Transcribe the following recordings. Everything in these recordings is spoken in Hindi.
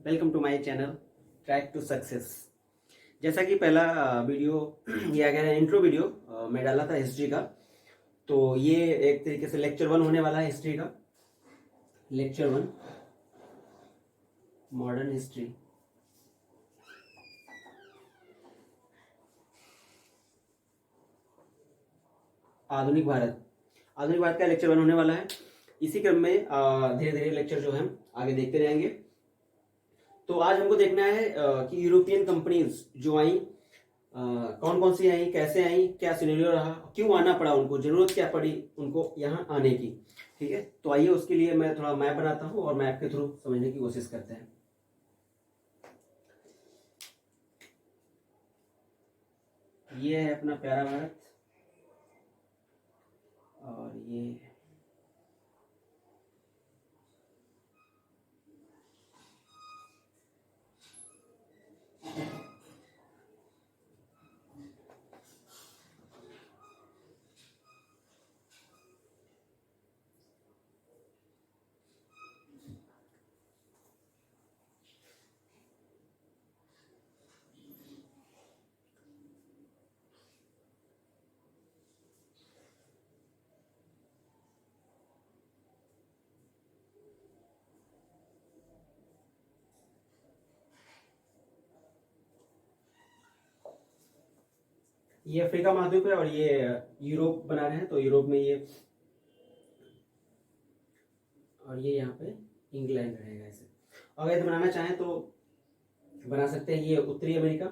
Welcome to my channel track to success. जैसा कि पहला वीडियो या कह रहे हैं इंट्रो वीडियो मैं डाला था हिस्ट्री का, तो ये एक तरीके से लेक्चर 1 होने वाला है हिस्ट्री का। Lecture 1 modern history. आधुनिक भारत। आधुनिक भारत का लेक्चर 1 होने वाला है। इसी क्रम में धीरे धीरे लेक्चर जो है आगे देखते रहेंगे। तो आज हमको देखना है कि यूरोपियन कंपनीज जो आई, कौन कौन सी आई, कैसे आई, क्या सिनेरियो रहा, क्यों आना पड़ा उनको, जरूरत क्या पड़ी उनको यहाँ आने की। ठीक है, तो आइए उसके लिए मैं थोड़ा मैप बनाता हूँ और मैप के थ्रू समझने की कोशिश करते हैं। ये है अपना प्यारा भारत और ये अफ्रीका महाद्वीप है और ये यूरोप बना रहे हैं, तो यूरोप में ये, और ये यहाँ पे इंग्लैंड रहेगा। ऐसे अगर यदि बनाना चाहें तो बना सकते हैं। ये उत्तरी अमेरिका,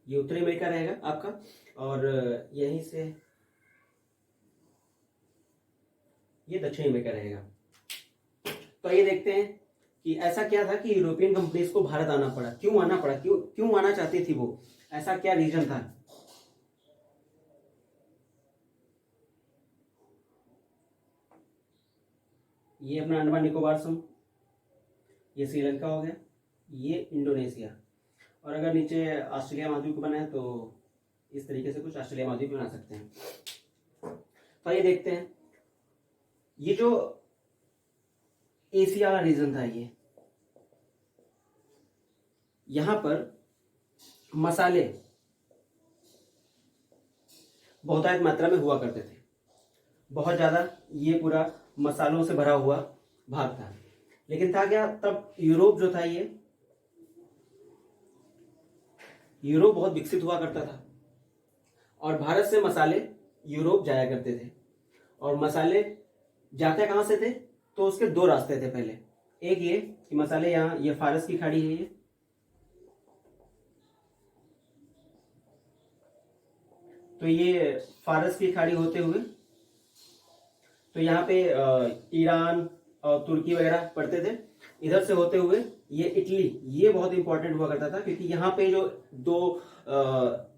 ये उत्तरी अमेरिका रहेगा आपका, और यहीं से ये दक्षिण अमेरिका रहेगा। तो ये देखते हैं कि ऐसा क्या था कि यूरोपियन कंपनीज को भारत आना पड़ा, क्यों आना पड़ा, क्यों आना चाहती थी वो, ऐसा क्या रीजन था। ये अपना अंडमान निकोबार समूह, ये श्रीलंका हो गया, ये इंडोनेशिया, और अगर नीचे ऑस्ट्रेलिया महाद्वीप बना है तो इस तरीके से कुछ ऑस्ट्रेलिया महाद्वीप बना सकते हैं। तो ये देखते हैं, ये जो एशिया वाला रीजन था, ये यहां पर मसाले बहुतायत मात्रा में हुआ करते थे, बहुत ज्यादा। ये पूरा मसालों से भरा हुआ भाग था। लेकिन था क्या, तब यूरोप जो था, ये यूरोप बहुत विकसित हुआ करता था और भारत से मसाले यूरोप जाया करते थे। और मसाले जाते कहां से थे, तो उसके दो रास्ते थे। पहले एक ये कि मसाले यहाँ, ये फारस की खाड़ी है, ये तो ये फारस की खाड़ी होते हुए तो यहाँ पे ईरान और तुर्की वगैरह पड़ते थे। इधर से होते हुए ये इटली, ये बहुत इंपॉर्टेंट हुआ करता था क्योंकि यहाँ पे जो दो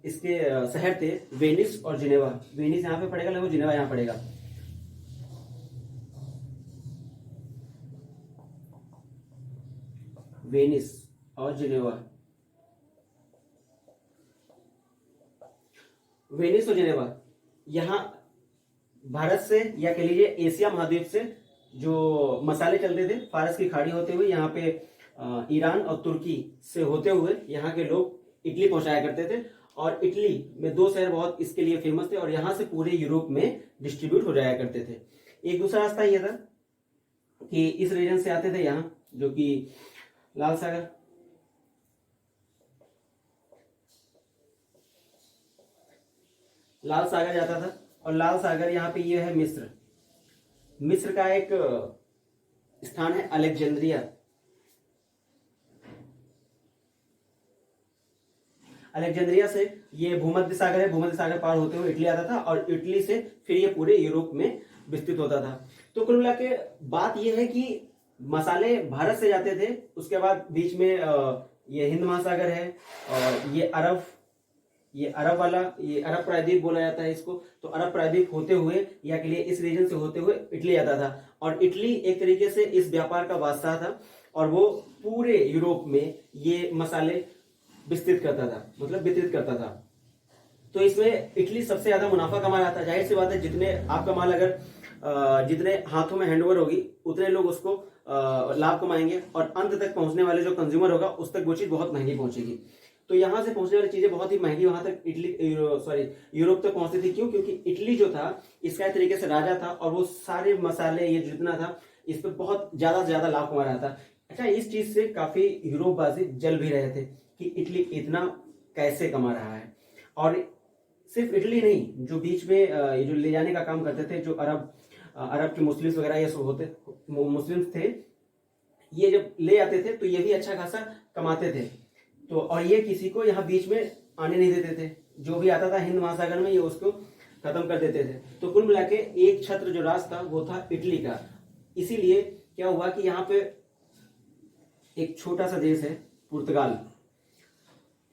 इसके शहर थे, वेनिस और जिनेवा। वेनिस यहाँ पे पड़ेगा, लगभग जिनेवा यहाँ पड़ेगा। वेनिस और जिनेवा, वेनिस और जिनेवा यहाँ भारत से, या कह लीजिए एशिया महाद्वीप से जो मसाले चलते थे फारस की खाड़ी होते हुए, यहाँ पे ईरान और तुर्की से होते हुए यहाँ के लोग इटली पहुंचाया करते थे। और इटली में दो शहर बहुत इसके लिए फेमस थे और यहाँ से पूरे यूरोप में डिस्ट्रीब्यूट हो जाया करते थे। एक दूसरा रास्ता यह था कि इस रीजन से आते थे यहाँ, जो कि लाल सागर, लाल सागर जाता था। और लाल सागर यहाँ पे ये है मिस्र। मिस्र का एक स्थान है अलेक्जेंड्रिया। अलेक्जेंड्रिया से ये भूमध्य सागर है, भूमध्य सागर पार होते हुए इटली आता था और इटली से फिर ये पूरे यूरोप में विस्तृत होता था। तो कुल मिला के बात यह है कि मसाले भारत से जाते थे, उसके बाद बीच में ये हिंद महासागर है और ये अरब वाला, ये अरब प्रायद्वीप बोला जाता है इसको। तो अरब प्रायद्वीप होते हुए या के लिए इस रीजन से होते हुए इटली आता था और इटली एक तरीके से इस व्यापार का बादशाह था और वो पूरे यूरोप में ये मसाले विस्तृत करता था, मतलब वितरित करता था। तो इसमें इटली सबसे ज्यादा मुनाफा कमा रहा था। जाहिर सी बात है, जितने आपका माल अगर जितने हाथों में हैंडओवर होगी उतने लोग उसको लाभ कमाएंगे, और अंत तक पहुंचने वाले जो कंज्यूमर होगा उस तक वो चीज बहुत महंगी पहुंचेगी। तो यहां से पहुंचने वाली चीजें बहुत ही महंगी वहां तक यूरोप तक पहुंचती थी। क्यों? क्योंकि इटली जो था इसका एक तरीके से राजा था, और वो सारे मसाले ये जितना था इस पर बहुत ज्यादा से ज्यादा लाभ कमा रहा था। अच्छा, इस चीज से काफी यूरोपवासी जल भी रहे थे कि इटली इतना कैसे कमा रहा है। और सिर्फ इटली नहीं, जो बीच में ये जो ले जाने का काम करते थे, जो अरब के मुस्लिम्स वगैरह ये सब होते मुस्लिम्स थे, ये जब ले आते थे तो ये भी अच्छा खासा कमाते थे। तो और ये किसी को यहाँ बीच में आने नहीं देते थे, जो भी आता था हिंद महासागर में ये उसको खत्म कर देते थे। तो कुल मिला के एक छत्र जो राज था वो था इटली का। इसीलिए क्या हुआ कि यहाँ पे एक छोटा सा देश है पुर्तगाल।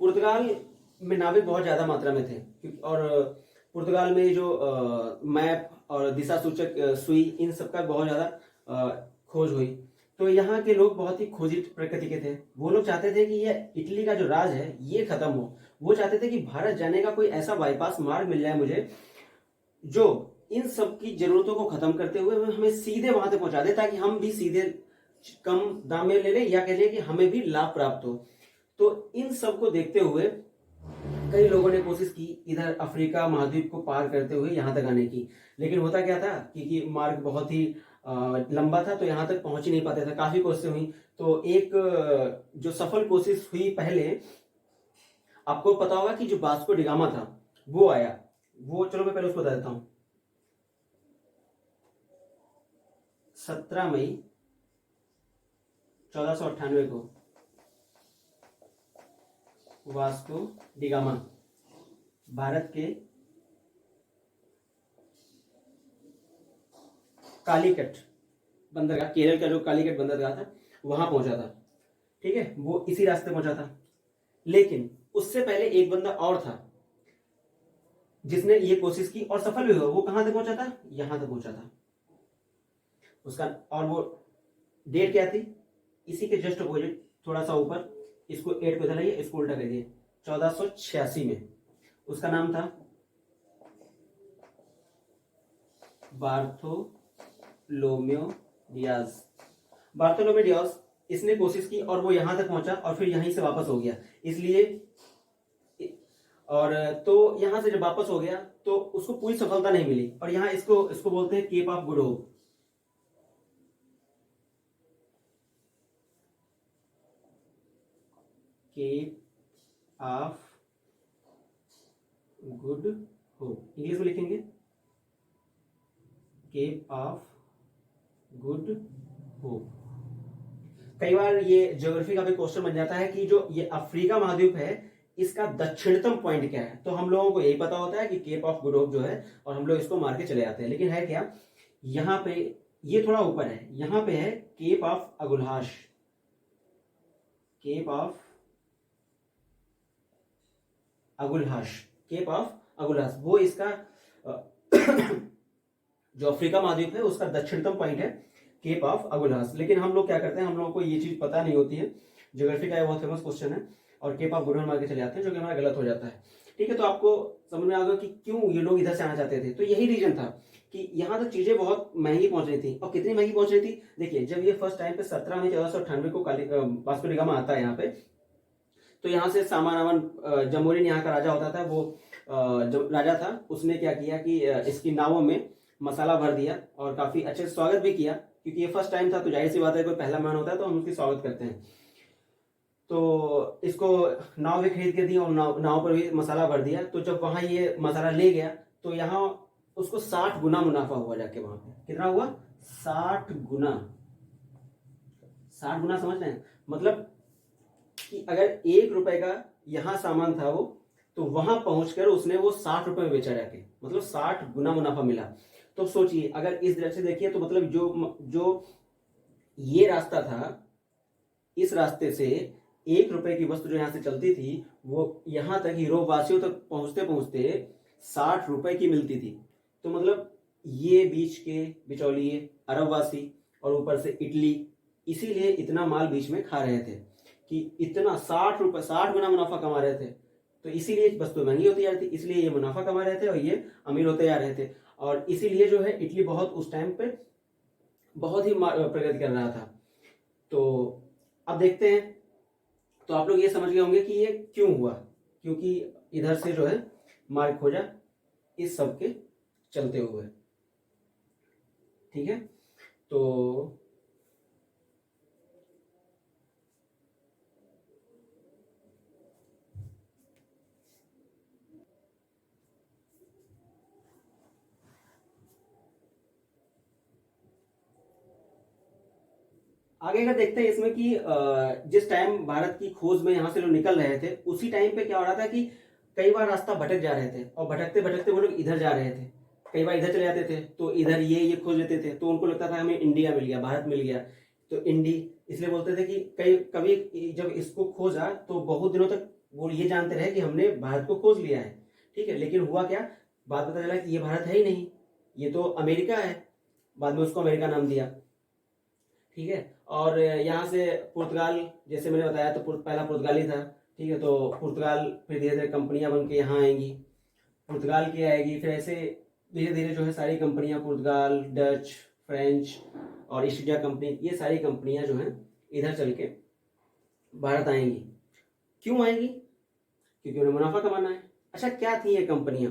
पुर्तगाल में नाविक बहुत ज्यादा मात्रा में थे, और पुर्तगाल में जो मैप और दिशा सूचक सुई, इन सब का बहुत ज्यादा खोज हुई। तो यहाँ के लोग बहुत ही खोजी प्रकृति के थे। वो लोग चाहते थे कि यह इटली का जो राज है ये खत्म हो। वो चाहते थे कि भारत जाने का कोई ऐसा बाईपास मार्ग मिल जाए मुझे, जो इन सब की जरूरतों को खत्म करते हुए हमें सीधे वहां तक पहुंचा दे, ताकि हम भी सीधे कम दाम में ले लें, या कह लें कि हमें भी लाभ प्राप्त हो। तो इन सब को देखते हुए कई लोगों ने कोशिश की इधर अफ्रीका महाद्वीप को पार करते हुए यहाँ तक आने की, लेकिन होता क्या था कि मार्ग बहुत ही लंबा था, तो यहाँ तक पहुंच ही नहीं पाते थे। काफी कोशिशें हुई। तो एक जो सफल कोशिश हुई पहले, आपको पता होगा कि जो वास्को डी गामा था वो आया। वो चलो मैं पहले उसको बता देता हूं। 17 मई 1498 को वास्को डी गामा भारत के कालीकट बंदरगाह, केरल का जो कालीकट बंदरगाह था वहां पहुंचा था। ठीक है, वो इसी रास्ते पहुंचा था। लेकिन उससे पहले एक बंदा और था जिसने ये कोशिश की और सफल भी हुआ। वो कहां तक पहुंचा था? यहां तक पहुंचा था उसका। और वो डेट क्या थी? इसी के जस्ट अपोजिट, थोड़ा सा ऊपर, इसको 8 पे धराइए, इसको उल्टा कर दिए, 1486 में। उसका नाम था बार्थोलोमेओ डियाज। बार्थोलोमेओ डियाज, इसने कोशिश की और वो यहां तक पहुंचा और फिर यहीं से वापस हो गया। इसलिए और तो यहां से जब वापस हो गया तो उसको पूरी सफलता नहीं मिली, और यहां इसको बोलते हैं cape of good hope. Cape of good hope, English में लिखेंगे केप ऑफ गुड होप। कई बार ये ज्योग्राफी का भी क्वेश्चन बन जाता है कि जो ये अफ्रीका महाद्वीप है इसका दक्षिणतम पॉइंट क्या है। तो हम लोगों को यही पता होता है कि केप ऑफ गुड होप जो है, और हम लोग इसको मार के चले जाते हैं। लेकिन है क्या, यहां पे ये थोड़ा ऊपर है, यहां पे है Cape of Agulhas. Cape of Agulhas, Cape of Agulhas, वो इसका जो अफ्रीका महाद्वीप है उसका दक्षिणतम पॉइंट है केप ऑफ अगुलहास। लेकिन हम लोग क्या करते हैं, हम लोगों को ये चीज पता नहीं होती है। ज्योग्राफी का बहुत फेमस क्वेश्चन है, और केप ऑफ गुड होप मार के चले जाते हैं, जो कि हमारा गलत हो जाता है। ठीक है, तो आपको समझ में आ गया कि क्यों ये लोग इधर से आना चाहते थे। तो यही रीजन था कि यहाँ तक चीजें बहुत महंगी पहुंच रही थी। और कितनी महंगी पहुंच रही थी, देखिए, जब ये फर्स्ट टाइम पे 17 मई 1498 को वास्को डी गामा आता है यहाँ पे, तो यहाँ से सामान आमान, जमोरिन यहाँ का राजा होता था, वो जो राजा था उसने क्या किया कि इसकी नावों में मसाला भर दिया और काफी अच्छे से स्वागत भी किया। क्योंकि ये फर्स्ट टाइम था, तो जाहिर सी बात है, कोई पहला मेहमान होता है तो हम उसकी स्वागत करते हैं। तो इसको नाव भी खरीद के दी और नाव पर भी मसाला भर दिया। तो जब वहां ये मसाला ले गया तो यहाँ उसको 60 गुना मुनाफा हुआ जाके वहां पे। कितना हुआ? 60 गुना। 60 गुना, समझ रहे हैं? मतलब कि अगर 1 रुपए का यहाँ सामान था वो, तो वहां पहुंचकर उसने वो 60 रुपए में बेचा जाके, मतलब 60 गुना मुनाफा मिला। तो सोचिए, अगर इस तरह से देखिए तो मतलब जो ये रास्ता था, इस रास्ते से 1 रुपए की वस्तु जो यहां से चलती थी वो यहां तक यूरोप वासियों तक पहुंचते पहुंचते 60 रुपए की मिलती थी। तो मतलब ये बीच के बिचौलिए अरब वासी और ऊपर से इटली, इसीलिए इतना माल बीच में खा रहे थे कि इतना 60 रुपए, 60 गुना मुनाफा कमा रहे थे। तो इसीलिए वस्तुएं महंगी होती जा रही थी, इसलिए ये मुनाफा कमा रहे थे और ये अमीर होते जा रहे थे। और इसीलिए जो है इटली बहुत उस टाइम पे बहुत ही प्रगति कर रहा था। तो अब देखते हैं, तो आप लोग ये समझ गए होंगे कि ये क्यों हुआ, क्योंकि इधर से जो है मार्ग खोजा इस सब के चलते हुए। ठीक है, तो आगे का देखते हैं इसमें कि जिस टाइम भारत की खोज में यहाँ से लोग निकल रहे थे, उसी टाइम पे क्या हो रहा था कि कई बार रास्ता भटक जा रहे थे, और भटकते भटकते वो लोग इधर जा रहे थे। कई बार इधर चले जाते थे तो इधर ये खोज लेते थे, तो उनको लगता था हमें इंडिया मिल गया, भारत मिल गया, तो इंडी इसलिए बोलते थे कि कई कभी जब इसको खोजा तो बहुत दिनों तक वो ये जानते रहे कि हमने भारत को खोज लिया है। ठीक है, लेकिन हुआ क्या, बाद पता चला कि ये भारत है ही नहीं, ये तो अमेरिका है। बाद में उसको अमेरिका नाम दिया। ठीक है, और यहाँ से पुर्तगाल, जैसे मैंने बताया, तो पहला पुर्तगाली था। ठीक है, तो पुर्तगाल फिर धीरे धीरे कंपनियां बन के यहाँ आएंगी, पुर्तगाल की आएगी, फिर ऐसे धीरे धीरे जो है सारी कंपनियां, पुर्तगाल, डच, फ्रेंच और ईस्ट इंडिया कंपनी, ये सारी कंपनियां जो हैं इधर चल के भारत आएंगी। क्यों आएंगी? क्योंकि उन्हें मुनाफा कमाना है। अच्छा, क्या थी ये कंपनियां?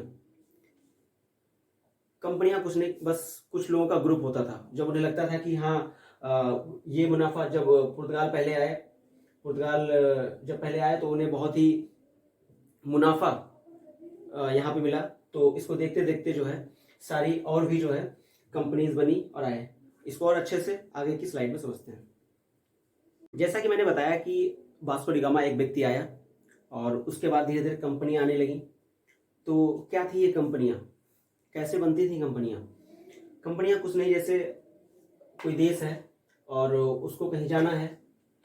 कंपनियां कुछ नहीं, बस कुछ लोगों का ग्रुप होता था जब उन्हें लगता था कि हाँ ये मुनाफा, जब पुर्तगाल पहले आए, पुर्तगाल जब पहले आए तो उन्हें बहुत ही मुनाफा यहाँ पे मिला, तो इसको देखते देखते जो है सारी और भी जो है कंपनीज बनी और आए। इसको और अच्छे से आगे की स्लाइड में समझते हैं। जैसा कि मैंने बताया कि वास्को डी गामा एक व्यक्ति आया और उसके बाद धीरे धीरे कंपनियां आने लगी। तो क्या थी ये कंपनियां, कैसे बनती थी कंपनियां? कंपनियां कुछ नहीं, जैसे कोई देश है और उसको कहीं जाना है,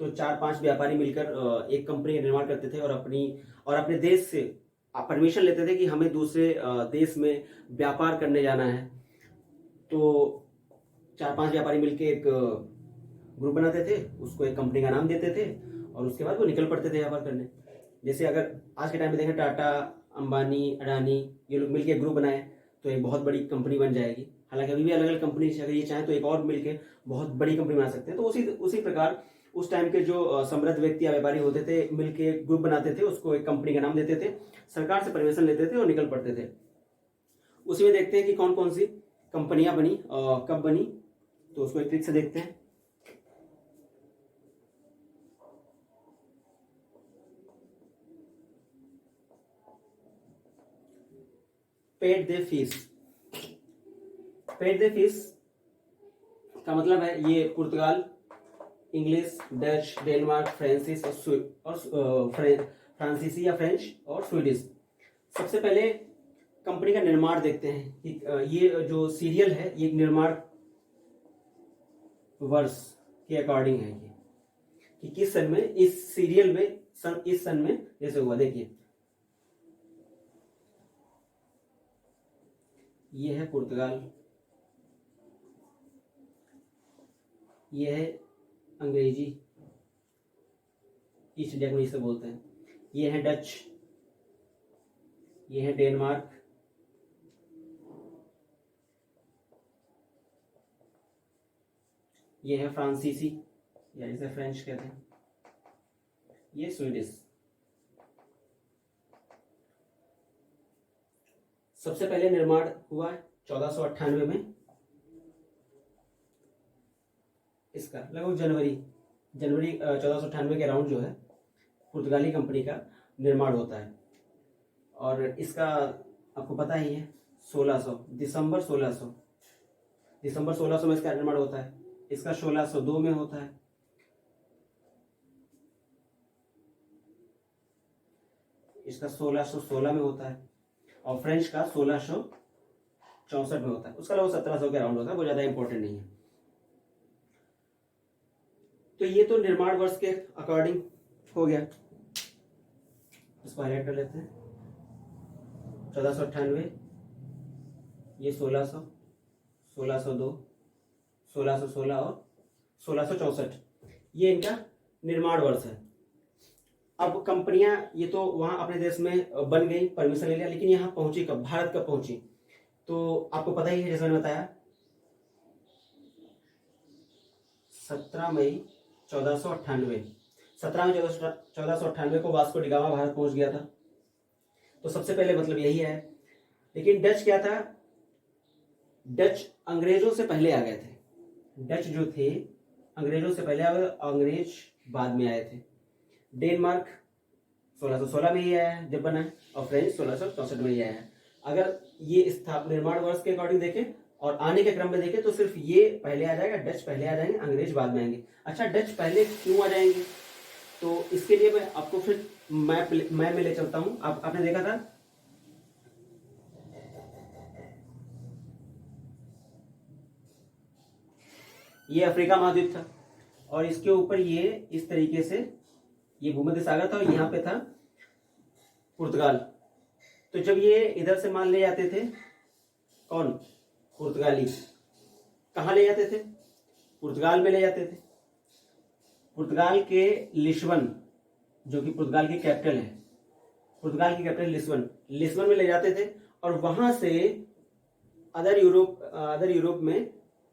तो 4-5 व्यापारी मिलकर एक कंपनी का निर्माण करते थे और अपने देश से परमिशन लेते थे कि हमें दूसरे देश में व्यापार करने जाना है। तो 4-5 व्यापारी मिलकर एक ग्रुप बनाते थे, उसको एक कंपनी का नाम देते थे और उसके बाद वो निकल पड़ते थे व्यापार करने। जैसे अगर आज के टाइम में देखें, टाटा, अंबानी, अडानी, ये लोग मिलकर ग्रुप बनाए तो एक बहुत बड़ी कंपनी बन जाएगी। हालांकि अभी भी अलग अलग कंपनी, अगर ये चाहें तो एक और मिलकर बहुत बड़ी कंपनी बना सकते हैं। तो उसी प्रकार उस टाइम के जो समृद्ध व्यक्ति या व्यापारी होते थे, मिलकर ग्रुप बनाते थे, उसको एक कंपनी का नाम देते थे, सरकार से परमिशन लेते थे और निकल पड़ते थे। उसी में देखते हैं कि कौन कौन सी कंपनियां बनी और कब बनी, तो उसको एक ट्रिक से देखते हैं। पेड दे फीस। पेड दे फीस का मतलब है ये पुर्तगाल, इंग्लिश, डच, डेनमार्क, फ्रांसीस और फ्रांसीसी या फ्रेंच और स्वीडिश। सबसे पहले कंपनी का निर्माण देखते हैं कि ये जो सीरियल है ये निर्माण वर्ष के अकॉर्डिंग है, ये कि किस सन में इस सीरियल में इस सन में जैसे हुआ। देखिए, ये है पुर्तगाल, ये है अंग्रेजी, ईस्ट इंडिया को इसे बोलते हैं, ये है डच, ये है डेनमार्क, ये है फ्रांसीसी या जिसे फ्रेंच कहते हैं, ये स्वीडिश। सबसे पहले निर्माण हुआ 1498 में, इसका लगभग जनवरी 1498 के अराउंड जो है पुर्तगाली कंपनी का निर्माण होता है। और इसका आपको पता ही है, दिसंबर 1600 में इसका निर्माण होता है। इसका 1602 में होता है, इसका 1616 में होता है और फ्रेंच का 1664 में होता है। उसका लगभग 1700 के अराउंड होता है, वो ज्यादा इंपॉर्टेंट नहीं है। तो ये तो निर्माण वर्ष के अकॉर्डिंग हो गया, इसको हाईलाइट कर लेते हैं। 1498, ये 1600, 1602, 1616 और 1664, ये इनका निर्माण वर्ष है। अब कंपनियां ये तो वहां अपने देश में बन गई, परमिशन ले लिया, लेकिन यहाँ पहुंची कब, भारत कब पहुंची? तो आपको पता ही है, जैसे मैंने बताया 17 मई 1498, 17 मई 1498 को वास्को डी गामा भारत पहुंच गया था। तो सबसे पहले मतलब यही है। लेकिन डच क्या था, डच अंग्रेजों से पहले आ गए थे। डच जो थे अंग्रेजों से पहले आ गए, अंग्रेज बाद में आए थे। डेनमार्क 1616 में ही आया है जब बना है, और फ्रेंच 1664 में ही आया है। अगर ये निर्माण वर्ष के अकॉर्डिंग देखें और आने के क्रम में देखें तो सिर्फ ये पहले आ जाएगा, डच पहले आ जाएंगे, अंग्रेज बाद में आएंगे। अच्छा, डच पहले क्यों आ जाएंगे? तो इसके लिए मैं आपको फिर मैप में ले चलता हूं। आपने देखा था ये अफ्रीका महाद्वीप था, और इसके ऊपर ये इस तरीके से ये भूमध्य सागर था, और यहाँ पे था पुर्तगाल। तो जब ये इधर से माल ले जाते थे, कौन? पुर्तगाली। कहाँ ले जाते थे? पुर्तगाल में ले जाते थे। पुर्तगाल के लिस्बन, जो कि पुर्तगाल की कैपिटल है, पुर्तगाल की कैपिटल लिस्बन में ले जाते थे, और वहां से अदर यूरोप में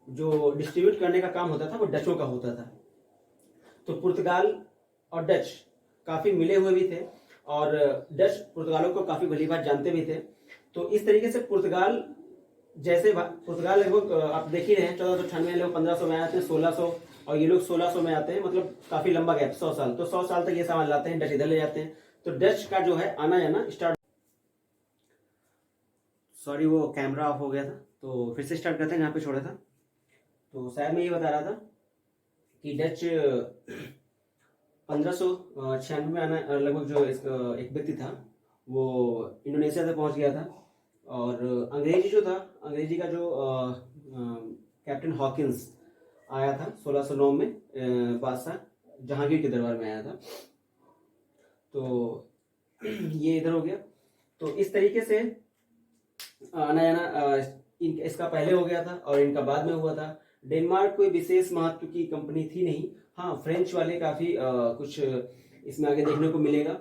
जो डिस्ट्रीब्यूट करने का काम होता था वो डचों का होता था। तो पुर्तगाल और डच काफी मिले हुए भी थे, और डच पुर्तगालों को काफी भली बात जानते भी थे। तो इस तरीके से पुर्तगाल लगभग आप देख ही रहे हैं, 1498 लोग 1500 में आते हैं, 1600, और ये लोग 1600 में आते हैं, मतलब काफी लंबा गैप, 100 साल। तो 100 साल तक ये सामान लाते हैं, डच इधर ले जाते हैं। तो डच का जो है आना जाना स्टार्ट, सॉरी वो कैमरा ऑफ हो गया था, तो फिर से स्टार्ट करते हैं जहाँ पे छोड़ा था। तो शायद मैं ये बता रहा था कि डच 1596 में आना, लगभग जो एक व्यक्ति था वो इंडोनेशिया से पहुंच गया था। और अंग्रेजी का जो कैप्टन हॉकिंस आया था 1609 में, बादशाह जहांगीर के दरबार में आया था। तो ये इधर हो गया। तो इस तरीके से आना जाना इसका पहले हो गया था और इनका बाद में हुआ था। डेनमार्क कोई विशेष महत्व की कंपनी थी नहीं। हाँ, फ्रेंच वाले काफ़ी कुछ इसमें आगे देखने को मिलेगा।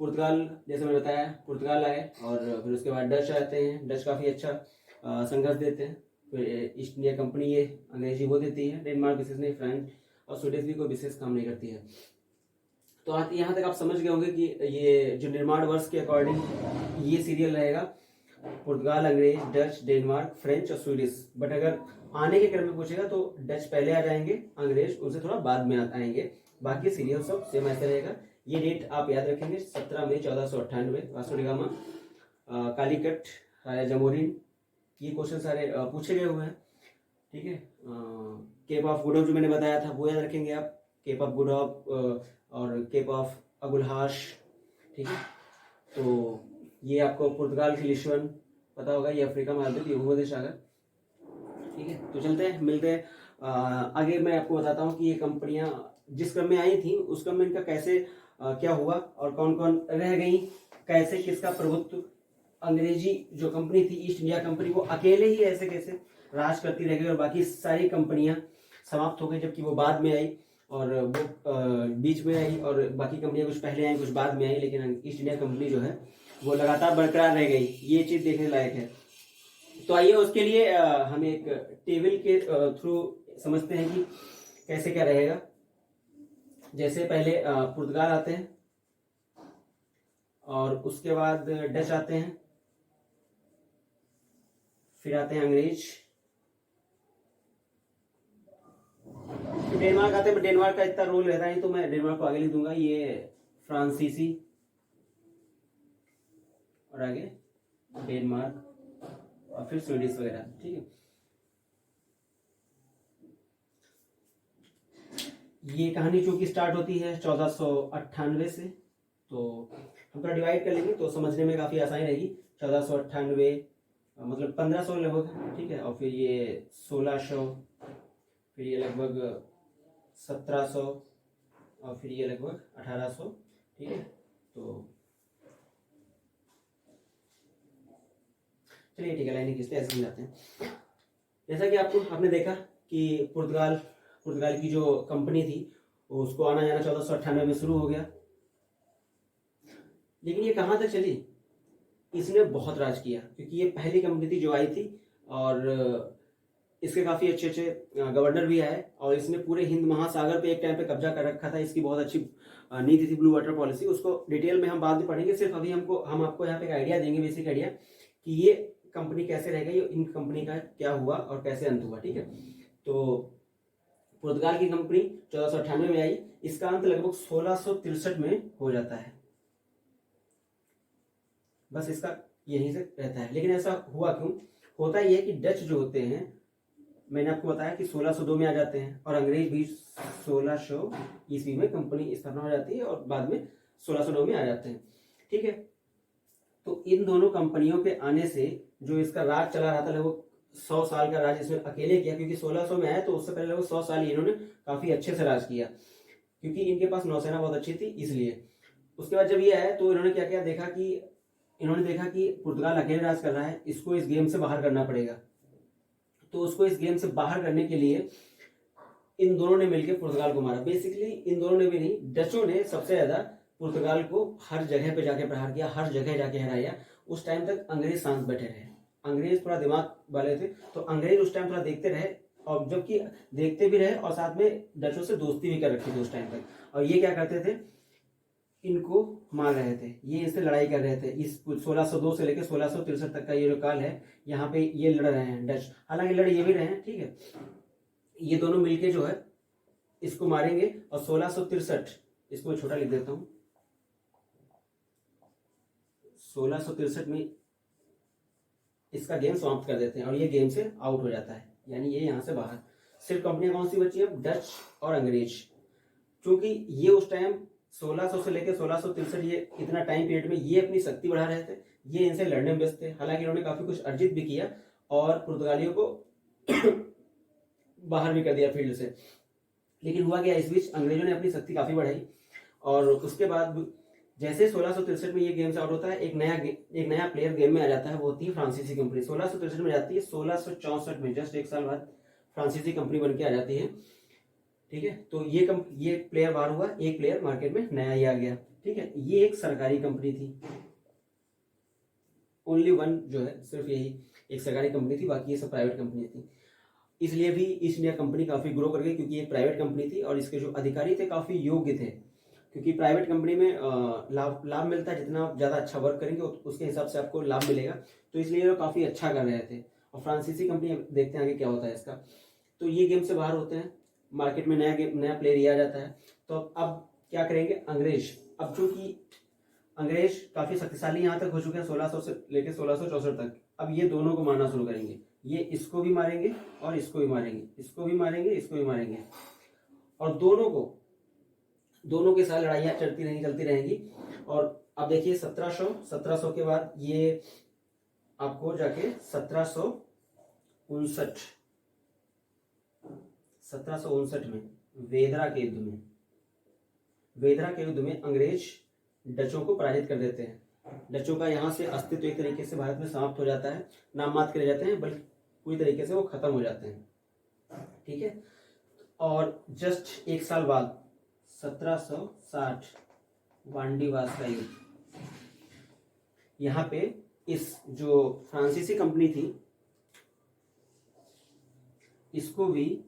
पुर्तगाल, जैसे मैंने बताया, पुर्तगाल आए, और फिर उसके बाद डच आते हैं। डच काफ़ी अच्छा संघर्ष देते हैं। फिर ईस्ट इंडिया कंपनी ये अंग्रेजी वो देती है। डेनमार्क विशेष नहीं, फ्रेंच और स्वीडिश भी कोई विशेष काम नहीं करती है। तो यहाँ तक आप समझ गए होंगे कि ये जो निर्माण वर्ष के अकॉर्डिंग ये सीरियल रहेगा, पुर्तगाल, अंग्रेज, डच, डेनमार्क, फ्रेंच और स्वीडिश। बट अगर आने के क्रम में पूछेगा तो डच पहले आ जाएंगे, अंग्रेज उनसे थोड़ा बाद में आएंगे। बाकी सीरियल सब सेम ऐसे रहेगा। ये डेट आप याद रखेंगे, 17 मई 1498, वास्को डी गामा, कालीकट, राजा जमोरिन। ये क्वेश्चन सारे पूछे गए हुए हैं, ठीक है। केप ऑफ गुड होप जो मैंने बताया था वो याद रखेंगे आप, केप ऑफ गुड होप और केप ऑफ अगुलहाश, ठीक है। तो ये आपको पुर्तगाल की लिस्बन पता होगा, ये अफ्रीका महाद्वीप, ये भूमध्य सागर, ठीक है। तो चलते हैं, मिलते हैं आगे। मैं आपको बताता हूँ कि ये कंपनियां जिस क्रम में आई थी उस क्रम में इनका कैसे क्या हुआ और कौन कौन रह गई, कैसे किसका प्रभुत्व, अंग्रेजी जो कंपनी थी ईस्ट इंडिया कंपनी वो अकेले ही ऐसे कैसे राज करती रह गई और बाकी सारी कंपनियां समाप्त हो गई, जबकि वो बाद में आई और वो बीच में आई, और बाकी कंपनियां कुछ पहले आई कुछ बाद में आई, लेकिन ईस्ट इंडिया कंपनी जो है वो लगातार बरकरार रह गई। ये चीज देखने लायक है। तो आइए उसके लिए हम एक टेबल के थ्रू समझते हैं कि कैसे क्या रहेगा। जैसे पहले पुर्तगाल आते हैं, और उसके बाद डच आते हैं, फिर आते हैं अंग्रेज, फिर डेनमार्क आते हैं। डेनमार्क का इतना रोल रहता है तो मैं डेनमार्क को आगे लिख दूंगा, ये फ्रांसीसी, और आगे डेनमार्क, और फिर स्वीडिश वगैरह, ठीक है। ये कहानी चूंकि स्टार्ट होती है 1498 से, तो हम थोड़ा डिवाइड कर लेंगे तो समझने में काफ़ी आसानी रहेगी। 1498 मतलब 1500 लगभग, ठीक है। और फिर ये 1600, फिर ये लगभग 1700, और फिर ये लगभग 1800, ठीक है। तो चलिए ठीक है, लाइनें खींचते ऐसे समझाते हैं। जैसा कि आपने देखा कि पुर्तगाल की जो कंपनी थी उसको आना जाना 1498 में शुरू हो गया, लेकिन ये कहाँ तक चली, इसने बहुत राज किया, क्योंकि ये पहली कंपनी थी जो आई थी, और इसके काफ़ी अच्छे अच्छे गवर्नर भी आए, और इसने पूरे हिंद महासागर पे एक टाइम पे कब्जा कर रखा था। इसकी बहुत अच्छी नीति थी ब्लू वाटर पॉलिसी, उसको डिटेल में हम बाद में पढ़ेंगे। सिर्फ अभी हम आपको यहाँ पे एक आइडिया देंगे, बेसिक आइडिया, कि ये कंपनी कैसे रह गई, इन कंपनी का क्या हुआ और कैसे अंत हुआ। ठीक है, तो पुर्तगाल की कंपनी 1498 में आई, इसका अंत लगभग 1663 में हो जाता है। बस इसका यहीं से रहता है। लेकिन ऐसा हुआ क्यों? होता यह है कि डच जो होते हैं, मैंने आपको बताया कि 1602 में आ जाते हैं, और अंग्रेज भी 1600 ईस्वी में कंपनी स्थापना हो जाती है, और बाद में 1609 में आ जाते हैं। ठीक है, तो इन दोनों कंपनियों के आने से जो इसका राज चला रहा था, लगभग 100 साल का राज इसने अकेले किया, क्योंकि 1600 में आया तो उससे पहले लगभग 100 साल इन्होंने काफी अच्छे से राज किया, क्योंकि इनके पास नौसेना बहुत अच्छी थी इसलिए। उसके बाद जब ये आया तो इन्होंने क्या किया, इन्होंने देखा कि पुर्तगाल अकेले राज कर रहा है, इसको इस गेम से बाहर करना पड़ेगा। तो उसको इस गेम से बाहर करने के लिए इन दोनों ने मिलकर पुर्तगाल को मारा। बेसिकली इन दोनों ने भी नहीं, डचों ने सबसे ज्यादा पुर्तगाल को हर जगह पे जाके प्रहार किया, हर जगह जाके हराया। उस टाइम तक अंग्रेज शांत बैठे रहे। अंग्रेज थोड़ा दिमाग वाले थे, तो अंग्रेज उस टाइम थोड़ा देखते रहे, और जबकि देखते भी रहे और साथ में डचों से दोस्ती भी कर रखी थी उस टाइम तक। और ये क्या करते थे, इनको मार रहे थे, ये इससे लड़ाई कर रहे थे। इस 1602 से लेकर 1663 तक का ये जो काल है, यहाँ पे ये लड़ रहे हैं डच, हालांकि लड़ ये भी रहे हैं। ठीक है, ये दोनों मिलके जो है इसको मारेंगे, और 1663, इसको छोटा लिख देता हूं, 1663 में इसका गेम समाप्त कर देते हैं, और ये गेम से आउट हो जाता है, यानी ये यहाँ से बाहर। सिर्फ कंपनियां कौन सी बची है? डच और अंग्रेज। क्योंकि ये उस टाइम 1600 से लेकर 1663, ये इतना टाइम पीरियड में ये अपनी शक्ति बढ़ा रहे थे, ये इनसे लड़ने में व्यस्त थे। हालांकि इन्होंने काफी कुछ अर्जित भी किया, और पुर्तगालियों को बाहर भी कर दिया फील्ड से। लेकिन हुआ क्या, इस बीच अंग्रेजों ने अपनी शक्ति काफी बढ़ाई, और उसके बाद जैसे 1663 में ये गेम से आउट होता है, एक नया प्लेयर गेम में आ जाता है, वो होती है फ्रांसीसी कंपनी। 1663 में जाती है, 1664 में जस्ट एक साल बाद फ्रांसीसी कंपनी बन के आ जाती है। ठीक है, तो ये प्लेयर बाहर हुआ, एक प्लेयर मार्केट में नया ही आ गया। ठीक है, ये एक सरकारी कंपनी थी, ओनली वन जो है, सिर्फ यही एक सरकारी कंपनी थी, बाकी ये सब प्राइवेट कंपनी थी। इसलिए भी ईस्ट इंडिया कंपनी काफी ग्रो कर गई, क्योंकि ये प्राइवेट कंपनी थी, और इसके जो अधिकारी थे काफी योग्य थे, क्योंकि प्राइवेट कंपनी में लाभ मिलता है, जितना आप ज्यादा अच्छा वर्क करेंगे उसके हिसाब से आपको लाभ मिलेगा। तो इसलिए ये काफी अच्छा कर रहे थे। और फ्रांसीसी कंपनी, देखते हैं आगे क्या होता है इसका। तो ये गेम से बाहर होते हैं, मार्केट में नया प्लेयर ये आ जाता है। तो अब क्या करेंगे अंग्रेज? अब चूंकि अंग्रेज काफी शक्तिशाली यहाँ तक हो चुके हैं, 1600 से लेकर 1664 तक, अब ये दोनों को मारना शुरू करेंगे। ये इसको भी मारेंगे और इसको भी मारेंगे, इसको भी मारेंगे, इसको भी मारेंगे, और दोनों के साथ लड़ाइयाँ चलती रहेंगी। और अब देखिए 1700 के बाद ये आपको जाके 1759 में वेदरा के युद्ध में अंग्रेज डचों को पराजित कर देते हैं। डचों का यहाँ से अस्तित्व एक तरीके से भारत में समाप्त हो जाता है, नाम मात्र के रह जाते हैं, बल्कि पूरी तरीके से वो खत्म हो जाते हैं। ठीक है, और जस्ट एक साल बाद 1760 वांडीवास का युद्ध, यहाँ पे इस जो फ्रांसीसी कंपनी थी, इसको भी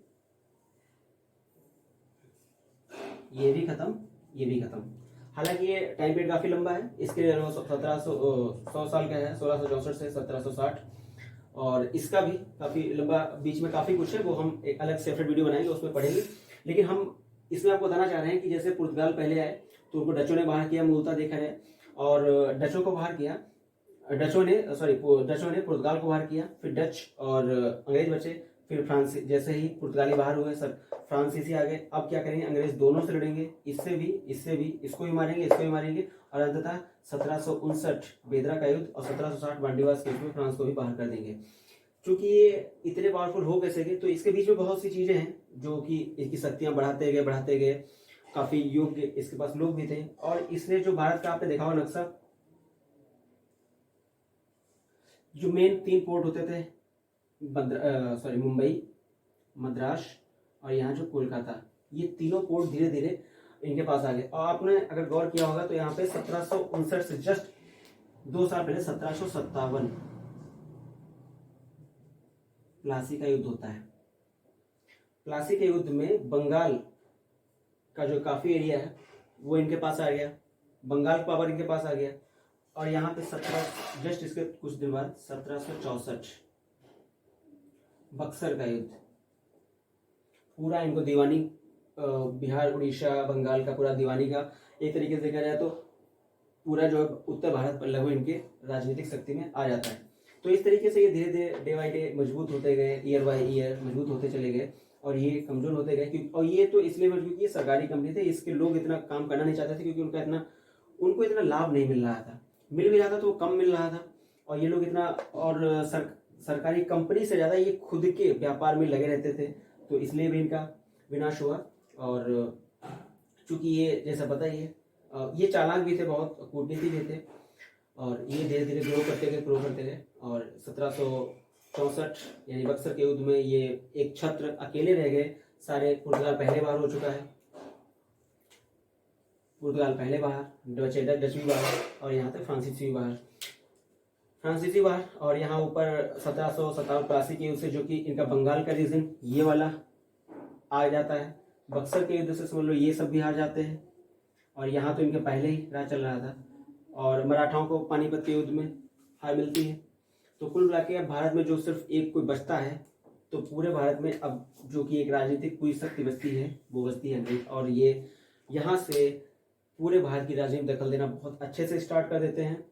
ये भी खत्म, ये भी खत्म। हालांकि ये टाइम पीरियड काफी लंबा है, इसके लिए 100 साल का है, 1664 से 1760, और इसका भी काफी लंबा, बीच में काफी कुछ है, वो हम एक अलग सेपरेट वीडियो बनाएंगे, उसमें पढ़ेंगे। लेकिन हम इसमें आपको बताना चाह रहे हैं कि जैसे पुर्तगाल पहले आए तो उनको डचों ने बाहर किया, मूलतः देखा है, और डचों को बाहर किया, डचों ने पुर्तगाल को बाहर किया, फिर डच और अंग्रेज बचे, फिर फ्रांस, जैसे ही पुर्तगाली बाहर हुए सर फ्रांसीसी आ गए। अब क्या करेंगे, अंग्रेज दोनों से लड़ेंगे, इससे भी, इसको भी मारेंगे, इसको भी मारेंगे, और अंततः 1759 बेदरा का युद्ध और 1760 वांडीवास के युद्ध में फ्रांस को भी बाहर कर देंगे। चूंकि ये इतने पावरफुल हो कैसे गए, तो इसके बीच में बहुत सी चीजें हैं जो कि इसकी शक्तियां बढ़ाते गए, काफी योग्य इसके पास लोग भी थे। और इसने जो भारत का आपने देखा हुआ नक्शा, जो मेन 3 पोर्ट होते थे, मुंबई, मद्रास और यहाँ जो कोलकाता, ये तीनों पोर्ट धीरे धीरे इनके पास आ गए। और आपने अगर गौर किया होगा तो यहाँ पे 1759 से जस्ट 2 साल पहले 1757 प्लासी का युद्ध होता है। प्लासी के युद्ध में बंगाल का जो काफी एरिया है वो इनके पास आ गया, बंगाल पावर इनके पास आ गया। और यहाँ पे 17 जस्ट इसके कुछ दिन बाद 1764 बक्सर का युद्ध, पूरा इनको दीवानी, बिहार उड़ीसा बंगाल का पूरा दीवानी का एक तरीके से देखा जाए तो पूरा जो उत्तर भारत लगभग इनके राजनीतिक शक्ति में आ जाता है। तो इस तरीके से ये धीरे धीरे डे बाई डे मजबूत होते गए, ईयर बाई ईयर मजबूत होते चले गए और ये कमजोर होते गए। और ये तो इसलिए मजबूत क्योंकि ये सरकारी कंपनी थे, इसके लोग इतना काम करना नहीं चाहते थे क्योंकि उनको इतना लाभ नहीं मिल रहा था, मिल भी रहा था तो कम मिल रहा था। और ये लोग इतना और सरकारी कंपनी से ज़्यादा ये खुद के व्यापार में लगे रहते थे, तो इसलिए भी इनका विनाश हुआ। और चूंकि ये जैसा पता ही है ये चालाक भी थे, बहुत कूटनीति भी थे और ये धीरे धीरे ग्रो करते गए। और 1764 यानी बक्सर के युद्ध में ये एक छत्र अकेले रह गए। सारे पुर्तगाल पहले बार हो चुका है, पुर्तगाल पहले बाहर, डच भी बाहर और यहाँ पे फ्रांसीसी बाहर। और यहाँ ऊपर 1757 प्लासी के युद्ध से जो कि इनका बंगाल का रीजन ये वाला आ जाता है, बक्सर के युद्ध से समझ लो ये सब भी हार जाते हैं। और यहाँ तो इनके पहले ही राज चल रहा था और मराठाओं को पानीपत के युद्ध में हार मिलती है। तो कुल मिला के अब भारत में जो सिर्फ एक कोई बचता है, तो पूरे भारत में अब जो कि एक राजनीतिक पूरी शक्ति बचती है वो बचती है अंग्रेज। और ये यहाँ से पूरे भारत की राजनीति दखल देना बहुत अच्छे से स्टार्ट कर देते हैं,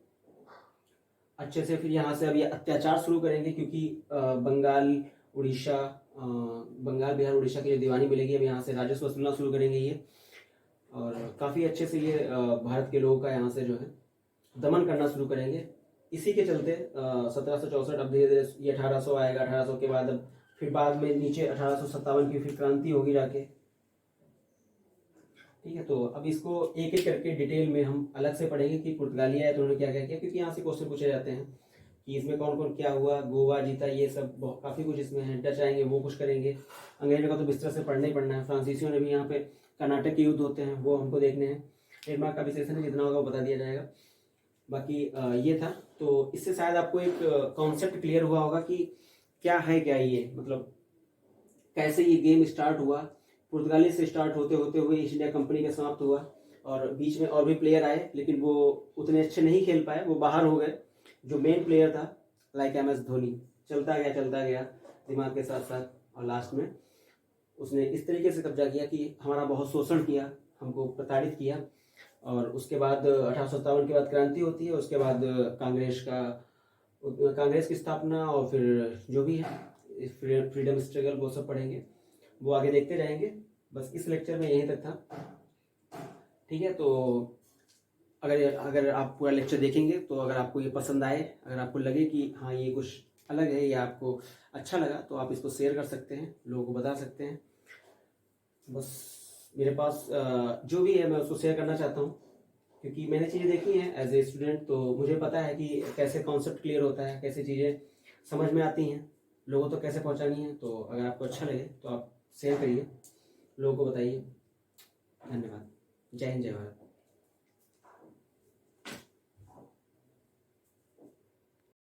अच्छे से। फिर यहाँ से अब ये अत्याचार शुरू करेंगे क्योंकि बंगाल बिहार उड़ीसा की जो दीवानी मिलेगी, अब यहाँ से राजस्व वसूलना शुरू करेंगे ये। और काफ़ी अच्छे से ये भारत के लोगों का यहाँ से जो है दमन करना शुरू करेंगे। इसी के चलते 1764 अब धीरे धीरे ये 1800 आएगा, 1800 के बाद अब फिर बाद में नीचे 1857 की फिर क्रांति होगी जाके। ठीक है, तो अब इसको एक एक करके डिटेल में हम अलग से पढ़ेंगे कि पुर्तगाली आए तो उन्होंने क्या क्या किया, क्योंकि यहाँ से क्वेश्चन पूछे जाते हैं कि इसमें कौन कौन क्या हुआ, गोवा जीता, ये सब काफ़ी कुछ इसमें है। डच आएंगे वो कुछ करेंगे, अंग्रेजों का तो बिस्तर से पढ़ना ही पढ़ना है। फ्रांसीसियों ने भी यहाँ पे कर्नाटक के युद्ध होते हैं वो हमको देखने हैं। ट्रेडमार्क का भी सेशन है, जितना होगा वो बता दिया जाएगा। बाकी ये था, तो इससे शायद आपको एक कॉन्सेप्ट क्लियर हुआ होगा कि क्या है क्या ये, मतलब कैसे ये गेम स्टार्ट हुआ। पुर्तगाली से स्टार्ट होते होते हुए ईस्ट इंडिया कंपनी का समाप्त हुआ और बीच में और भी प्लेयर आए लेकिन वो उतने अच्छे नहीं खेल पाए, वो बाहर हो गए। जो मेन प्लेयर था लाइक MS धोनी चलता गया दिमाग के साथ साथ, और लास्ट में उसने इस तरीके से कब्जा किया कि हमारा बहुत शोषण किया, हमको प्रताड़ित किया। और उसके बाद 1857 के बाद क्रांति होती है, उसके बाद कांग्रेस की स्थापना और फिर जो भी है फ्रीडम स्ट्रगल वो सब पढ़ेंगे, वो आगे देखते रहेंगे। बस इस लेक्चर में यहीं तक था। ठीक है, तो अगर आप पूरा लेक्चर देखेंगे तो अगर आपको ये पसंद आए, अगर आपको लगे कि हाँ ये कुछ अलग है या आपको अच्छा लगा, तो आप इसको शेयर कर सकते हैं, लोगों को बता सकते हैं। बस मेरे पास जो भी है मैं उसको शेयर करना चाहता हूँ, क्योंकि मैंने चीज़ें देखी हैं एज ए स्टूडेंट, तो मुझे पता है कि कैसे कॉन्सेप्ट क्लियर होता है, कैसे चीज़ें समझ में आती हैं, लोगों तक कैसे पहुँचानी है। तो अगर आपको अच्छा लगे तो आप शेयर करिए, लोगों को बताइए। धन्यवाद। जय हिंद, जय भारत।